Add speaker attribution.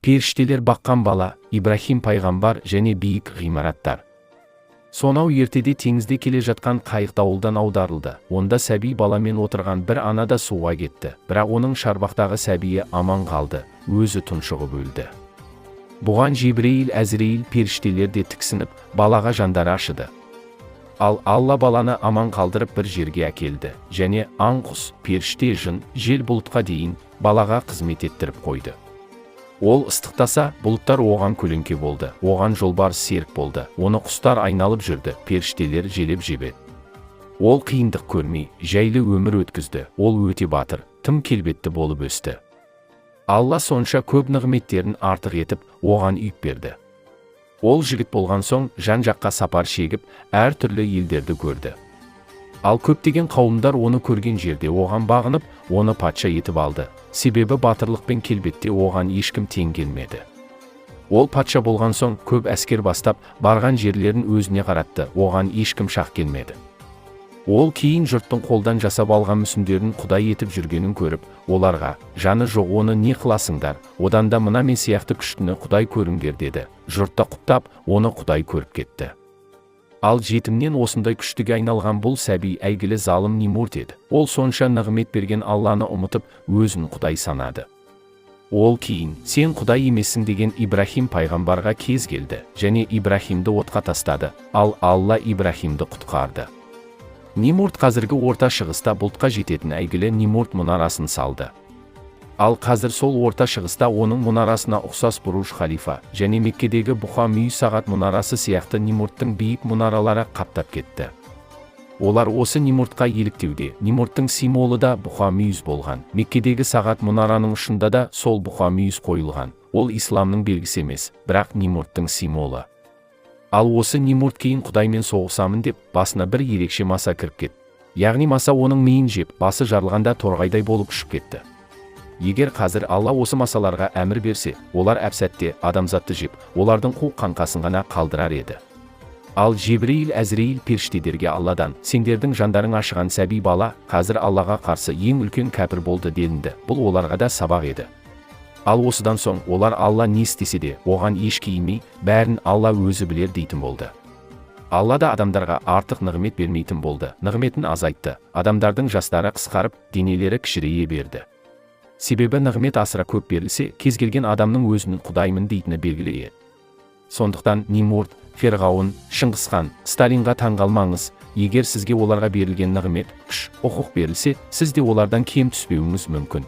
Speaker 1: періштелер баққан бала, Ибрахим пайғамбар және биік ғимараттар. Сонау ертеде теңізде келе жатқан қайық дауылдан аударылды. Онда сәби баламен отырған бір ана да суға кетті. Бірақ оның шарбақтағы сәбиі аман қалды, өзі тұншығып өлді. Бұған Жибрейіл, Әзірейіл періштелер де тіксініп, балаға жандары ашыды. Ал Алла баланы аман қалдырып бір жерге әкелді, және аң-құс, періште, жын, жел бұлтқа дейін балаға қызмет еттіріп қойды. Ол ыстықтаса, бұлттар оған көлеңке болды, оған жолбарыс серік болды, оны құстар айналып жүрді, періштелер желеп жебеді. Ол қиындық көрмей, жайлы өмір өткізді, ол өте батыр, тым келбетті болып өсті. Алла сонша көп нығметтерін артық етіп, оған үйіп берді. Ол жігіт болған соң, жан-жаққа сапар шегіп, әр түрлі елдерді көрді. Ал көптеген қауымдар оны көрген жерде оған бағынып, оны патша етіп алды. Себебі батырлық пен келбетте оған ешкім тең келмеді. Ол патша болған соң көп әскер бастап, барған жерлерін өзіне қаратты, оған ешкім шақ келмеді. Ол кейін жұрттың қолдан жасап алған мүсіндерін құдай етіп жүргенін көріп, оларға, жаны жоқ оны не қыласыңдар, одан да мына мен сияқты күштіні құдай көріңдер деді. Жұртта құптап, оны құдай көріп кетті. Ал жетімнен осындай күштіге айналған бұл сәби әйгілі залым Нимрут еді. Ол сонша нығмет берген Алланы ұмытып, өзін құдай санады. Ол кейін, сен құдай емессің деген Ибрахим пайғамбарға кез келді, және Ибрахимді отқа тастады, ал Алла Ибрахимді құтқарды. Нимрут қазіргі орта шығыста бұлтқа жететін әйгілі Нимрут мұнарасын салды. Ал қазір сол орта шығыста оның мұнарасына ұқсас Буруж халифа және Меккедегі бұқа мүйіз сағат мұнарасы сияқты Нимруттың биік мұнаралары қаптап кетті. Олар осы Нимрутқа еліктеуде. Нимруттың символы да бұқа мүйіз болған. Меккедегі сағат мұнараның ұшында да сол бұқа мүйіз қойылған. Ол исламның белгісі емес, бірақ Нимруттың символы. Ал осы Нимрут кейін құдаймен соғысамын деп, басына бір ерекше маса кіріп кетті. Яғни маса оның миын жеп, басы жарылғанда торғайдай болып ұшып кетті. Егер қазір Алла осы масаларға әмір берсе, олар әп-сәтте адамзатты жеп, олардың қу қаңқасын ғана қалдырар еді. Ал Жибрейіл, Әзірейіл періштелерге Алладан, сендердің жандарың ашыған сәби бала, қазір Аллаға қарсы ең үлкен кәпір болды делінді. Бұл оларға да сабақ еді. Ал осыдан соң олар Алла не істесе де, оған еш кейімей, бәрін Алла өзі білер дейтін болды. Алла да адамдарға артық нығмет бермейтін болды. Нығметін азайтты. Адамдардың жастары қысқарып, денелері кішірейе берді. Себебі нығмет асыра көп берілсе, кез келген адамның өзінің құдаймын дейтіні белгілі еді. Сондықтан Нимрут, Ферғауын, Шыңғысхан, Сталинға таңғалмаңыз. Егер сізге оларға берілген нығмет, күш, құқық берілсе, сіз де олардан кем түспеуіңіз мүмкін.